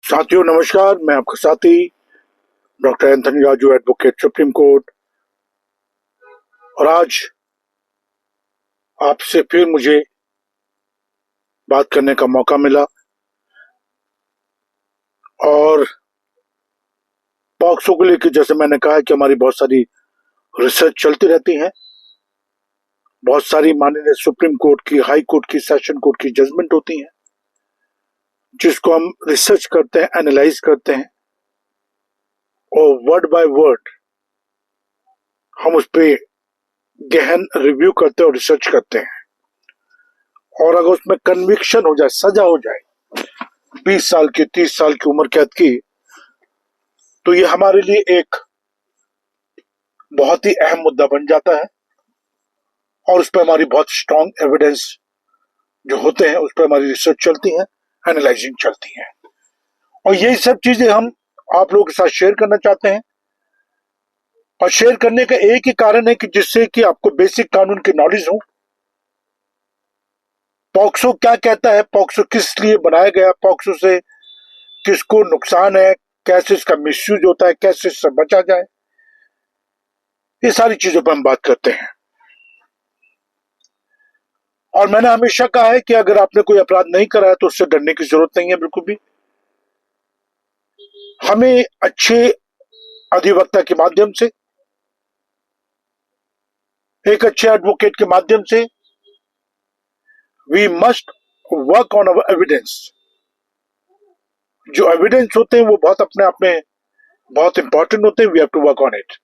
साथियों नमस्कार, मैं आपका साथी doctor Anthony Raju, advocate supreme court. और आज आपसे फिर मुझे बात करने का मौका मिला और पॉक्सो को लेकर, जैसे मैंने कहा कि हमारी बहुत सारी रिसर्च चलती रहती है, बहुत सारी माननीय सुप्रीम कोर्ट की, हाई कोर्ट की, सेशन कोर्ट की जजमेंट होती हैं, जिसको हम रिसर्च करते हैं, एनालाइज करते हैं और वर्ड बाय वर्ड हम उस पर गहन रिव्यू करते हैं और रिसर्च करते हैं। और अगर उसमें कन्विक्शन हो जाए, सजा हो जाए 20 साल की, 30 साल की उम्र कैद की, तो ये हमारे लिए एक बहुत ही अहम मुद्दा बन जाता है और उस पर हमारी बहुत स्ट्रांग एविडेंस जो होते हैं, उस पर हमारी रिसर्च चलती है, एनालाइजिंग चलती है। और यही सब चीजें हम आप लोगों के साथ शेयर करना चाहते हैं। और शेयर करने का एक ही कारण है कि जिससे कि आपको बेसिक कानून की नॉलेज हो। पॉक्सो क्या कहता है, पॉक्सो किस लिए बनाया गया, पॉक्सो से किसको नुकसान है, कैसे इसका मिसयूज होता है, कैसे इससे बचा जाए, ये सारी चीजों पर हम बात करते हैं। और मैंने हमेशा कहा है कि अगर आपने कोई अपराध नहीं करा है तो उससे डरने की जरूरत नहीं है बिल्कुल भी। हमें अच्छे अधिवक्ता के माध्यम से, एक अच्छे एडवोकेट के माध्यम से, we must work on our evidence. जो एविडेंस होते हैं वो बहुत अपने आप में बहुत इंपॉर्टेंट होते हैं। We have to work on it.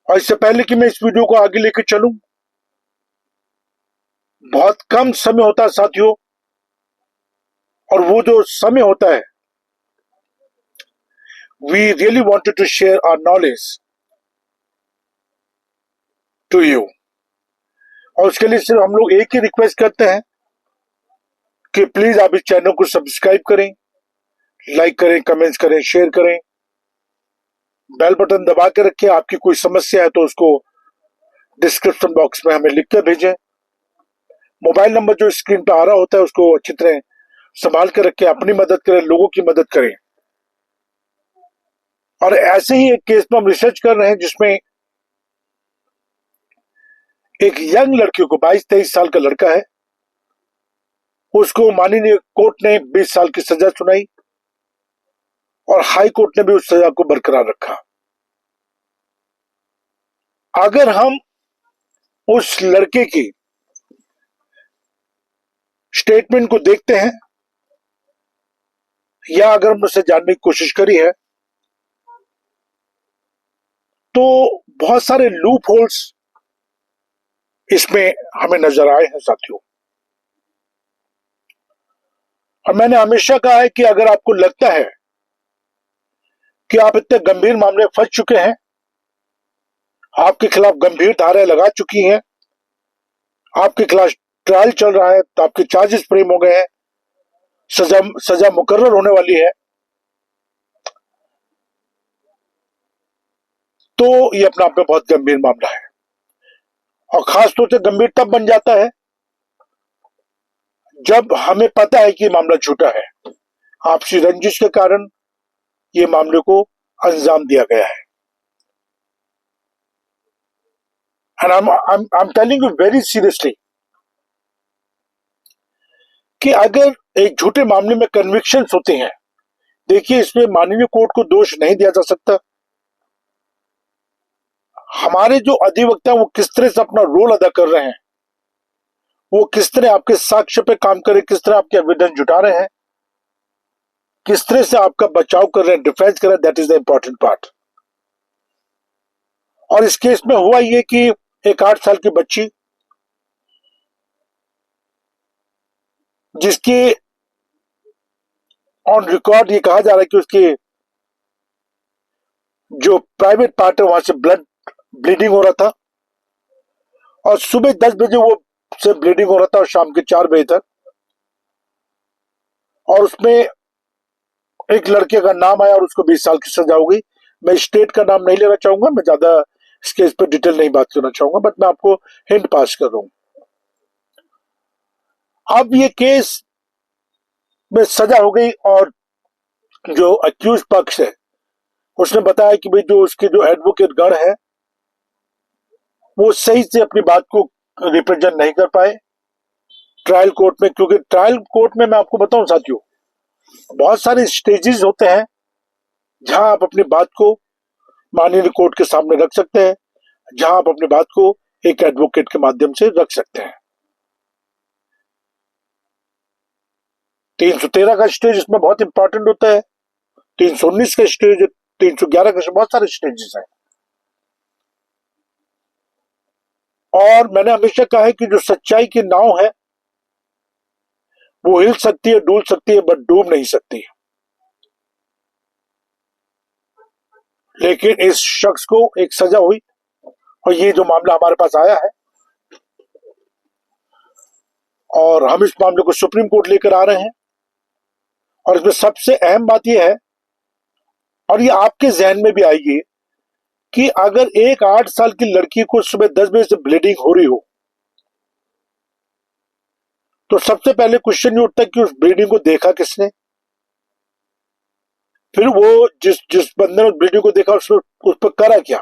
और इससे पहले कि मैं इस वीडियो को आगे लेकर चलूं, बहुत कम समय होता है साथियों, और वो जो समय होता है, we really wanted to share our knowledge to you. और उसके लिए सिर्फ हम लोग एक ही रिक्वेस्ट करते हैं कि प्लीज आप इस चैनल को सब्सक्राइब करें, लाइक करें, कमेंट्स करें, शेयर करें, बेल बटन दबा के रखें। आपकी कोई समस्या है तो उसको डिस्क्रिप्शन बॉक्स में हमें लिख कर भेजें। मोबाइल नंबर जो स्क्रीन पर आ रहा होता है उसको अच्छी तरह संभाल के रखें, अपनी मदद करें, लोगों की मदद करें। और ऐसे ही एक केस में हम रिसर्च कर रहे हैं जिसमें एक यंग लड़की को, 22-23 साल का लड़का है, उसको माननीय कोर्ट ने 20 साल की सजा सुनाई और हाई कोर्ट ने भी उस सजा को बरकरार रखा। अगर हम उस लड़के की स्टेटमेंट को देखते हैं या अगर हमने उसे जानने की कोशिश करी है, तो बहुत सारे लूप होल्स इसमें हमें नजर आए हैं साथियों। और मैंने हमेशा कहा है कि अगर आपको लगता है कि आप इतने गंभीर मामले में फंस चुके हैं, आपके खिलाफ गंभीर धाराएं लगा चुकी हैं, आपके खिलाफ ट्रायल चल रहा है, तो आपके चार्जेस फ्रेम हो गए हैं, सजा मुकर्रर होने वाली है, तो ये अपने आप में बहुत गंभीर मामला है। और खासतौर से गंभीर तब बन जाता है जब हमें पता है कि ये मामला झूठा है, आपसी रंजिश के कारण ये मामले को अंजाम दिया गया है। And I'm telling you very seriously कि अगर एक झूठे मामले में कन्विक्शंस होते हैं, देखिए इसमें माननीय कोर्ट को दोष नहीं दिया जा सकता। हमारे जो अधिवक्ता वो किस तरह से अपना रोल अदा कर रहे हैं, वो किस तरह आपके साक्ष्य पे काम करे, किस तरह आपके एविडेंस जुटा रहे हैं, किस तरह से आपका बचाव कर रहे हैं, डिफेंस कर रहे हैं, that is the important part. और इस केस में हुआ ये कि एक 8 साल की बच्ची, जिसकी ऑन रिकॉर्ड ये कहा जा रहा है कि उसकी जो प्राइवेट पार्ट है वहां से ब्लीडिंग हो रहा था, और सुबह 10 बजे वो से ब्लीडिंग हो रहा था और शाम के 4 बजे तक। और उसमें एक लड़के का नाम आया और उसको 20 साल की सजा हो गई। मैं स्टेट का नाम नहीं लेना चाहूंगा, मैं ज्यादा इस केस पर डिटेल नहीं बात करना चाहूंगा, बट मैं आपको हिंट पास कर रहा हूं। अब ये केस में सजा हो गई और जो अक्यूज पक्ष है उसने बताया कि भाई जो उसके जो एडवोकेट गण है वो सही से अपनी बात को रिप्रेजेंट नहीं कर पाए ट्रायल कोर्ट में, क्योंकि ट्रायल कोर्ट में मैं आपको बताऊं साथियों, बहुत सारे स्टेजेस होते हैं जहां आप अपनी बात को माननीय कोर्ट के सामने रख सकते हैं, जहां आप अपनी बात को एक एडवोकेट के माध्यम से रख सकते हैं। 313 का स्टेज इसमें बहुत इंपॉर्टेंट होता है, 319 का स्टेज, 311 का, बहुत सारे स्टेजेस हैं। और मैंने हमेशा कहा है कि जो सच्चाई की नाव है वो हिल सकती है, डूल सकती है, बट डूब नहीं सकती। लेकिन इस शख्स को एक सजा हुई और ये जो मामला हमारे पास आया है और हम इस मामले को सुप्रीम कोर्ट लेकर आ रहे हैं। और इसमें सबसे अहम बात यह है, और ये आपके जहन में भी आएगी, कि अगर एक 8 साल की लड़की को सुबह 10 बजे से ब्लीडिंग हो रही हो तो सबसे पहले क्वेश्चन ये उठता है कि उस ब्लीडिंग को देखा किसने। फिर वो जिस बंदे ने ब्लीडिंग को देखा उस पर करा क्या।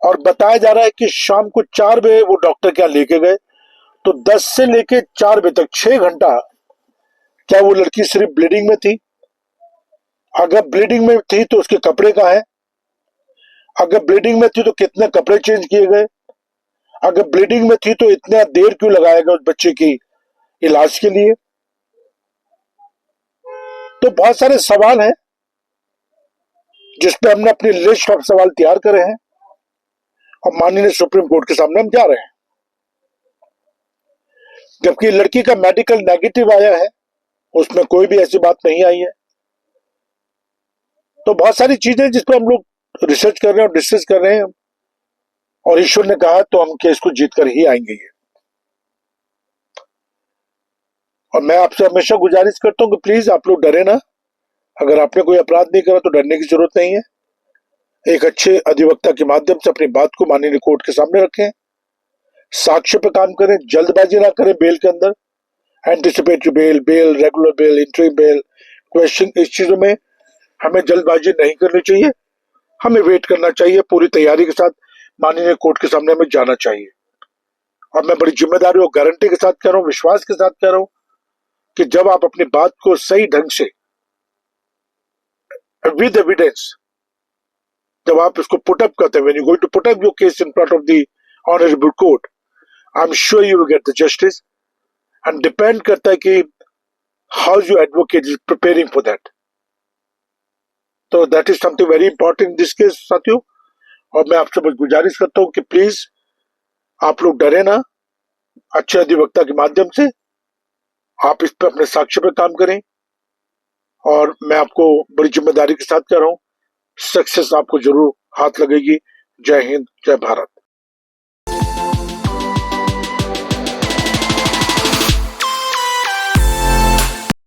और बताया जा रहा है कि शाम को 4 बजे वो डॉक्टर क्या लेके गए, तो 10 से लेके 4 बजे तक 6 घंटा क्या वो लड़की सिर्फ ब्लीडिंग में थी। अगर ब्लीडिंग में थी तो उसके कपड़े कहाँ है, अगर ब्लीडिंग में थी तो कितने कपड़े चेंज किए गए, अगर ब्लीडिंग में थी तो इतना देर क्यों लगाया गया उस बच्चे की इलाज के लिए। तो बहुत सारे सवाल हैं जिसपे हमने अपनी लिस्ट ऑफ सवाल तैयार करे हैं और माननीय सुप्रीम कोर्ट के सामने हम जा रहे हैं। जबकि लड़की का मेडिकल नेगेटिव आया है, उसमें कोई भी ऐसी बात नहीं आई है। तो बहुत सारी चीजें जिस पर हम लोग रिसर्च कर रहे हैं और डिस्कस कर रहे हैं, और ईश्वर ने कहा तो हम केस को जीत कर ही आएंगे। और मैं आपसे हमेशा गुजारिश करता हूं कि प्लीज आप लोग डरे ना। अगर आपने कोई अपराध नहीं करा तो डरने की जरूरत नहीं है। एक अच्छे अधिवक्ता के माध्यम से अपनी बात को माननीय कोर्ट के सामने रखें, साक्ष्य पर काम करें, जल्दबाजी ना करें बेल के अंदर। Anticipatory bail, bail, regular bail, interim bail, question, इस चीजों में हमें जल्दबाजी नहीं करनी चाहिए। हमें वेट करना चाहिए, पूरी तैयारी के साथ माननीय कोर्ट के सामने हमें जाना चाहिए। और मैं बड़ी जिम्मेदारी और गारंटी के साथ कह रहा हूँ, विश्वास के साथ कह रहा हूँ कि जब आप अपनी बात को सही ढंग से विद एविडेंस जब आप इसको पुटअप करते हैं, when you going to put up your case in front of the honourable court, I am sure you will get the justice. And depend करता है कि how your advocate is preparing for that. तो that is something very important in this case साथियों। और मैं आपसे बस गुजारिश करता हूं कि प्लीज आप लोग डरे ना, अच्छे अधिवक्ता के माध्यम से आप इस पर अपने साक्ष्य पर काम करें। और मैं आपको बड़ी जिम्मेदारी के साथ कह रहा हूं, सक्सेस आपको जरूर हाथ लगेगी। जय हिंद, जय भारत।